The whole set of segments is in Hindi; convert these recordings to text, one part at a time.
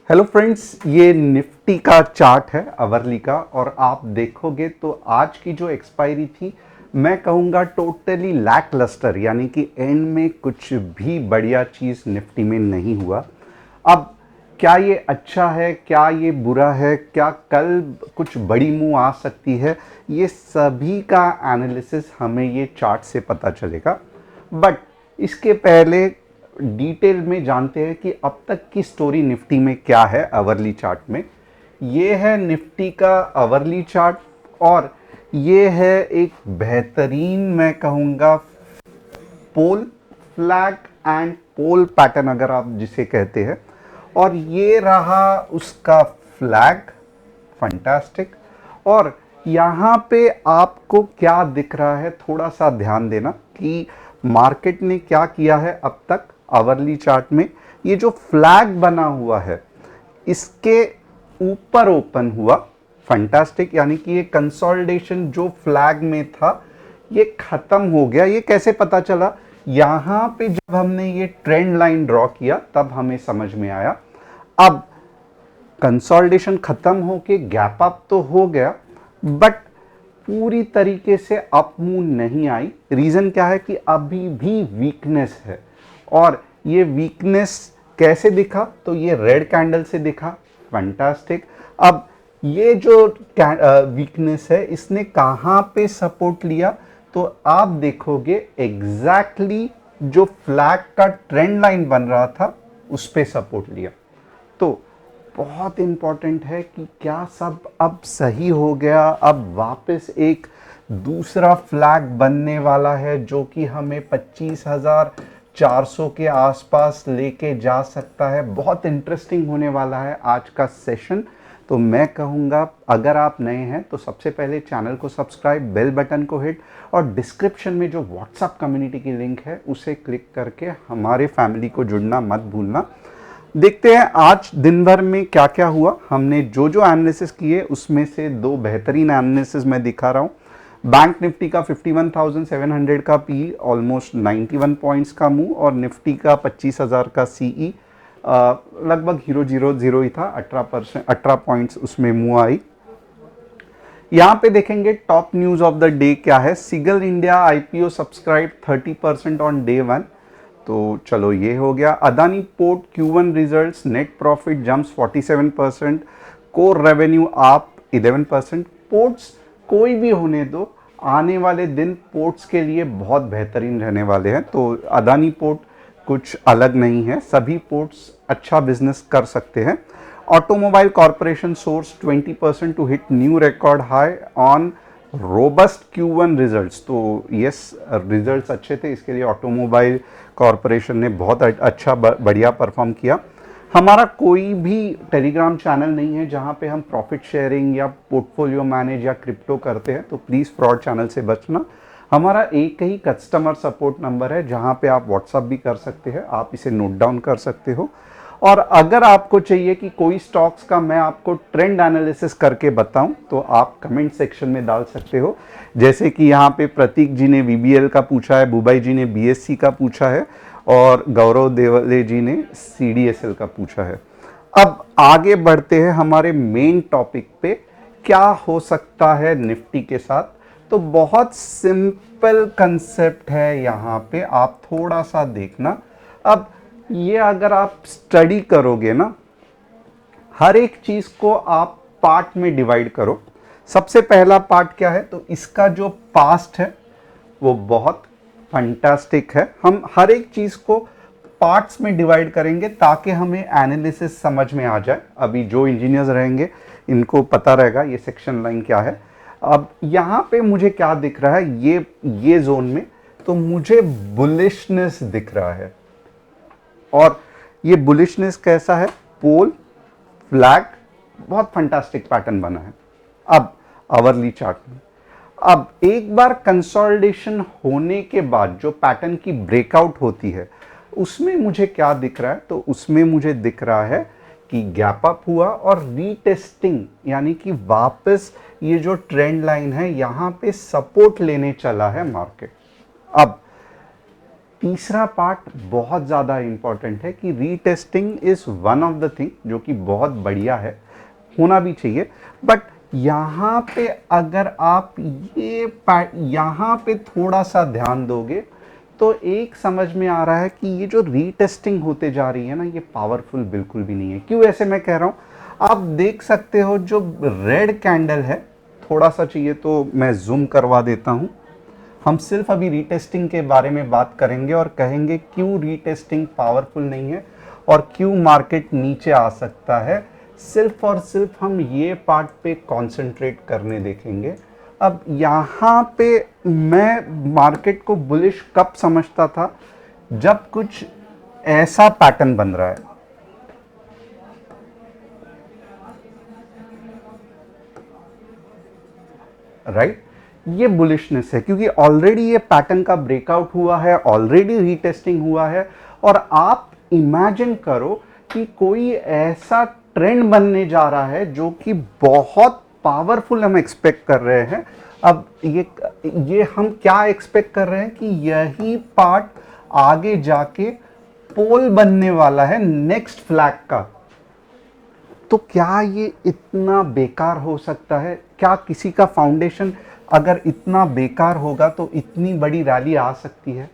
हेलो फ्रेंड्स, ये निफ्टी का चार्ट है अवरली का। और आप देखोगे तो आज की जो एक्सपायरी थी, मैं कहूँगा टोटली लैक लस्टर, यानी कि एंड में कुछ भी बढ़िया चीज़ निफ्टी में नहीं हुआ। अब क्या ये अच्छा है, क्या ये बुरा है, क्या कल कुछ बड़ी मूव आ सकती है, ये सभी का एनालिसिस हमें ये चार्ट से पता चलेगा। बट इसके पहले डिटेल में जानते हैं कि अब तक की स्टोरी निफ्टी में क्या है अवरली चार्ट में। ये है निफ्टी का अवरली चार्ट और ये है एक बेहतरीन, मैं कहूँगा, पोल फ्लैग एंड पोल पैटर्न, अगर आप जिसे कहते हैं। और ये रहा उसका फ्लैग, फंटास्टिक। और यहाँ पे आपको क्या दिख रहा है, थोड़ा सा ध्यान देना कि मार्केट ने क्या किया है अब तक आवरली चार्ट में। ये जो फ्लैग बना हुआ है इसके ऊपर ओपन हुआ, फंटास्टिक, यानी कि ये कंसोलिडेशन जो फ्लैग में था ये खत्म हो गया। ये कैसे पता चला? यहां पे जब हमने ये ट्रेंड लाइन ड्रॉ किया तब हमें समझ में आया। अब कंसोलिडेशन खत्म होके गैप अप तो हो गया, बट पूरी तरीके से अप मूव नहीं आई। रीजन क्या है कि अभी भी वीकनेस है। और ये वीकनेस कैसे दिखा? तो ये रेड कैंडल से दिखा, फंटास्टिक। अब ये जो वीकनेस है इसने कहां पे सपोर्ट लिया? तो आप देखोगे एग्जैक्टली जो फ्लैग का ट्रेंड लाइन बन रहा था उस पे सपोर्ट लिया। तो बहुत इंपॉर्टेंट है कि क्या सब अब सही हो गया, अब वापस एक दूसरा फ्लैग बनने वाला है जो कि हमें 25,400 के आसपास लेके जा सकता है। बहुत इंटरेस्टिंग होने वाला है आज का सेशन। तो मैं कहूँगा अगर आप नए हैं तो सबसे पहले चैनल को सब्सक्राइब, बेल बटन को हिट और डिस्क्रिप्शन में जो व्हाट्सएप कम्युनिटी की लिंक है उसे क्लिक करके हमारे फैमिली को जुड़ना मत भूलना। देखते हैं आज दिन भर में क्या क्या हुआ। हमने जो जो एनालिसिस किए उसमें से दो बेहतरीन एनालिसिस मैं दिखा रहा हूँ। बैंक निफ्टी का 51,700 का पी, ऑलमोस्ट 91 पॉइंट्स का मूव, और निफ्टी का 25,000 का सीई लगभग 0.00 ही था, 18 पॉइंट्स उसमें मूव आई। यहाँ पे देखेंगे top news of the day क्या है। सिगल India IPO subscribe 30% on day 1। तो चलो ये हो गया। Adani port Q1 results, net profit jumps 47%, core revenue up 11%। Ports कोई भी होने दो, आने वाले दिन पोर्ट्स के लिए बहुत बेहतरीन रहने वाले हैं। तो अदानी पोर्ट कुछ अलग नहीं है, सभी पोर्ट्स अच्छा बिजनेस कर सकते हैं। Automobile corporation soars 20% to hit new record high on robust Q1 results. तो यस, रिजल्ट्स अच्छे थे, इसके लिए ऑटोमोबाइल कॉरपोरेशन ने बहुत अच्छा बढ़िया परफॉर्म किया। हमारा कोई भी टेलीग्राम चैनल नहीं है जहां पे हम प्रॉफिट शेयरिंग या पोर्टफोलियो मैनेज या क्रिप्टो करते हैं, तो प्लीज़ फ्रॉड चैनल से बचना। हमारा एक ही कस्टमर सपोर्ट नंबर है जहां पे आप व्हाट्सअप भी कर सकते हैं, आप इसे नोट डाउन कर सकते हो। और अगर आपको चाहिए कि कोई स्टॉक्स का मैं आपको ट्रेंड एनालिसिस करके बताऊं तो आप कमेंट सेक्शन में डाल सकते हो। जैसे कि यहाँ पे प्रतीक जी ने वीबीएल का पूछा है, बुबाई जी ने बीएससी का पूछा है और गौरव देवले जी ने सीडीएसएल का पूछा है। अब आगे बढ़ते हैं हमारे मेन टॉपिक पे, क्या हो सकता है निफ्टी के साथ। तो बहुत सिंपल कंसेप्ट है यहाँ पे, आप थोड़ा सा देखना। अब ये अगर आप स्टडी करोगे ना, हर एक चीज को आप पार्ट में डिवाइड करो। सबसे पहला पार्ट क्या है? तो इसका जो पास्ट है वो बहुत फंटास्टिक है। हम हर एक चीज को पार्ट्स में डिवाइड करेंगे ताकि हमें एनालिसिस समझ में आ जाए। अभी जो इंजीनियर्स रहेंगे इनको पता रहेगा ये सेक्शन लाइन क्या है। अब यहाँ पे मुझे क्या दिख रहा है, ये जोन में तो मुझे बुलिशनेस दिख रहा है। और ये बुलिशनेस कैसा है? पोल फ्लैग, बहुत फंटास्टिक पैटर्न बना है। अब आवरली चार्ट में अब एक बार कंसोलिडेशन होने के बाद जो पैटर्न की ब्रेकआउट होती है उसमें मुझे क्या दिख रहा है? तो उसमें मुझे दिख रहा है कि गैप अप हुआ और रीटेस्टिंग, यानी कि वापस ये जो ट्रेंड लाइन है यहां पे सपोर्ट लेने चला है मार्केट। अब तीसरा पार्ट बहुत ज़्यादा इम्पॉर्टेंट है कि retesting is one of the thing जो कि बहुत बढ़िया है, होना भी चाहिए। बट यहाँ पे अगर आप यहाँ पे थोड़ा सा ध्यान दोगे तो एक समझ में आ रहा है कि ये जो रीटेस्टिंग होते जा रही है ना, ये पावरफुल बिल्कुल भी नहीं है। क्यों ऐसे मैं कह रहा हूँ, आप देख सकते हो जो रेड कैंडल है, थोड़ा सा चाहिए तो मैं जूम करवा देता हूँ। हम सिर्फ अभी रीटेस्टिंग के बारे में बात करेंगे और कहेंगे क्यों रीटेस्टिंग पावरफुल नहीं है और क्यों मार्केट नीचे आ सकता है। सिर्फ और सिर्फ हम ये पार्ट पे कंसंट्रेट करने देखेंगे। अब यहाँ पे मैं मार्केट को बुलिश कब समझता था, जब कुछ ऐसा पैटर्न बन रहा है, राइट? ये बुलिशनेस है क्योंकि ऑलरेडी ये पैटर्न का ब्रेकआउट हुआ है, ऑलरेडी रीटेस्टिंग हुआ है। और आप इमेजिन करो कि कोई ऐसा ट्रेंड बनने जा रहा है जो कि बहुत पावरफुल हम एक्सपेक्ट कर रहे हैं। अब ये हम क्या एक्सपेक्ट कर रहे हैं कि यही पार्ट आगे जाके पोल बनने वाला है नेक्स्ट फ्लैग का। तो क्या ये इतना बेकार हो सकता है? क्या किसी का फाउंडेशन अगर इतना बेकार होगा तो इतनी बड़ी रैली आ सकती है?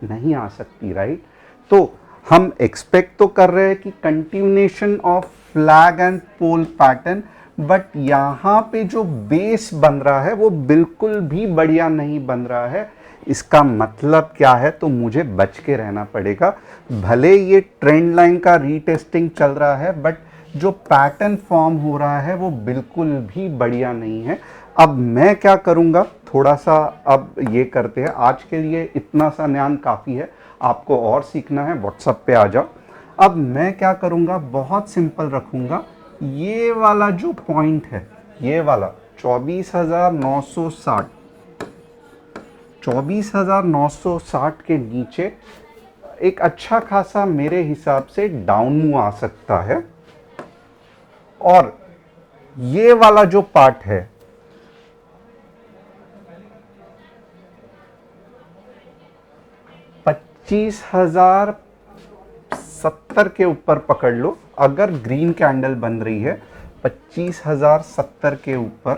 नहीं आ सकती, राइट? तो हम एक्सपेक्ट तो कर रहे हैं कि continuation of flag and pole pattern, but यहाँ पे जो बेस बन रहा है वो बिल्कुल भी बढ़िया नहीं बन रहा है। इसका मतलब क्या है? तो मुझे बच के रहना पड़ेगा। भले ये ट्रेंड लाइन का रीटेस्टिंग चल रहा है, बट जो पैटर्न फॉर्म हो रहा है वो बिल्कुल भी बढ़िया नहीं है। अब मैं क्या करूँगा, थोड़ा सा अब ये करते हैं। आज के लिए इतना सा ज्ञान काफ़ी है, आपको और सीखना है व्हाट्सएप पे आ जाओ। अब मैं क्या करूँगा, बहुत सिंपल रखूँगा। ये वाला जो पॉइंट है, ये वाला 24,960, 24,960 के नीचे एक अच्छा खासा मेरे हिसाब से डाउन मूव आ सकता है। और ये वाला जो पार्ट है, 25,070 के ऊपर पकड़ लो। अगर ग्रीन कैंडल बन रही है 25,070 के ऊपर,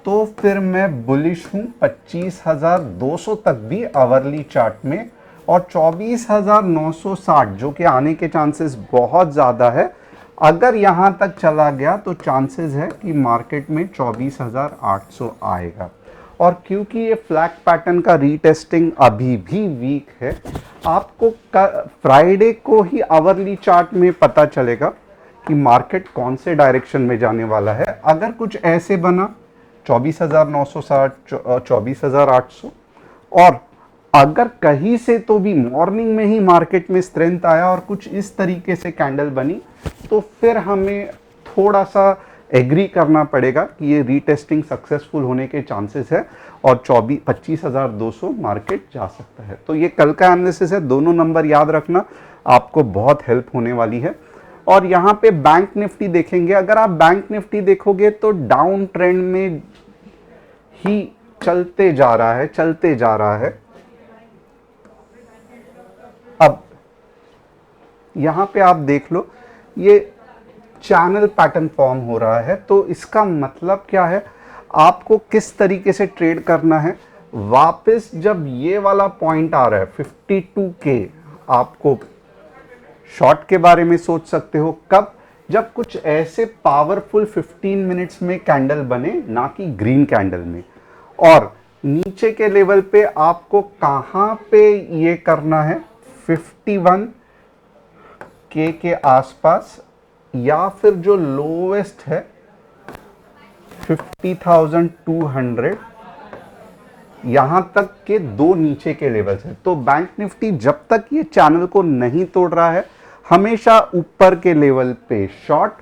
तो फिर मैं बुलिश हूं 25,200 तक भी आवरली चार्ट में। और 24,960 जो कि आने के चांसेस बहुत ज़्यादा है, अगर यहां तक चला गया तो चांसेस है कि मार्केट में 24,800 आएगा। और क्योंकि ये फ्लैग पैटर्न का रीटेस्टिंग अभी भी वीक है, आपको फ्राइडे को ही आवरली चार्ट में पता चलेगा कि मार्केट कौन से डायरेक्शन में जाने वाला है। अगर कुछ ऐसे बना 24,960, 24,800, और अगर कहीं से तो भी मॉर्निंग में ही मार्केट में स्ट्रेंथ आया और कुछ इस तरीके से कैंडल बनी, तो फिर हमें थोड़ा सा एग्री करना पड़ेगा कि ये रीटेस्टिंग सक्सेसफुल होने के चांसेस है और 25,200 मार्केट जा सकता है। तो ये कल का एनालिसिस है, दोनों नंबर याद रखना, आपको बहुत हेल्प होने वाली है। और यहाँ पे बैंक निफ्टी देखेंगे। अगर आप बैंक निफ्टी देखोगे तो डाउन ट्रेंड में ही चलते जा रहा है, चलते जा रहा है। अब यहाँ पे आप देख लो, ये चैनल पैटर्न फॉर्म हो रहा है। तो इसका मतलब क्या है, आपको किस तरीके से ट्रेड करना है। वापस जब ये वाला पॉइंट आ रहा है 52K, आपको शॉर्ट के बारे में सोच सकते हो कब, जब कुछ ऐसे पावरफुल 15 मिनट्स में कैंडल बने, ना कि ग्रीन कैंडल में। और नीचे के लेवल पे आपको कहां पे ये करना है, 51K के आसपास, या फिर जो लोवेस्ट है 50,200, यहां तक के दो नीचे के लेवल्स है। तो बैंक निफ्टी जब तक ये चैनल को नहीं तोड़ रहा है, हमेशा ऊपर के लेवल पे शॉर्ट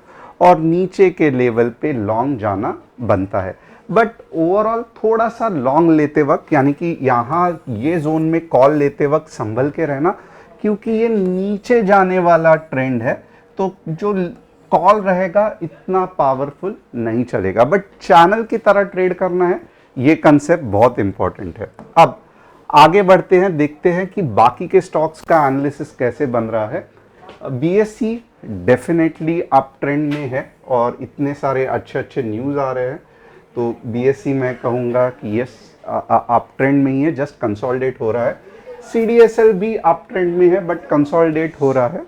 और नीचे के लेवल पे लॉन्ग जाना बनता है। बट ओवरऑल थोड़ा सा लॉन्ग लेते वक्त, यानी कि यहाँ ये जोन में कॉल लेते वक्त संभल के रहना, क्योंकि ये नीचे जाने वाला ट्रेंड है। तो जो कॉल रहेगा इतना पावरफुल नहीं चलेगा, बट चैनल की तरह ट्रेड करना है। ये कंसेप्ट बहुत इंपॉर्टेंट है। अब आगे बढ़ते हैं, देखते हैं कि बाकी के स्टॉक्स का एनालिसिस कैसे बन रहा है। बीएसई डेफिनेटली अप ट्रेंड में है और इतने सारे अच्छे अच्छे न्यूज़ आ रहे हैं, तो बीएसई मैं कहूँगा कि यस अप ट्रेंड में ही है, जस्ट कंसोलिडेट हो रहा है। सीडीएसएल भी अप ट्रेंड में है बट कंसोलिडेट हो रहा है।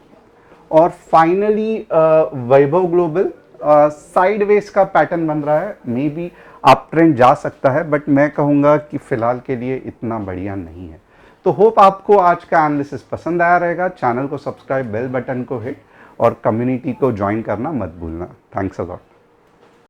और फाइनली वैभव ग्लोबल साइडवेज का पैटर्न बन रहा है, मे बी अप ट्रेंड जा सकता है बट मैं कहूँगा कि फिलहाल के लिए इतना बढ़िया नहीं है। तो होप आपको आज का एनालिसिस पसंद आया रहेगा। चैनल को सब्सक्राइब, बेल बटन को हिट और कम्युनिटी को ज्वाइन करना मत भूलना। Thanks a lot.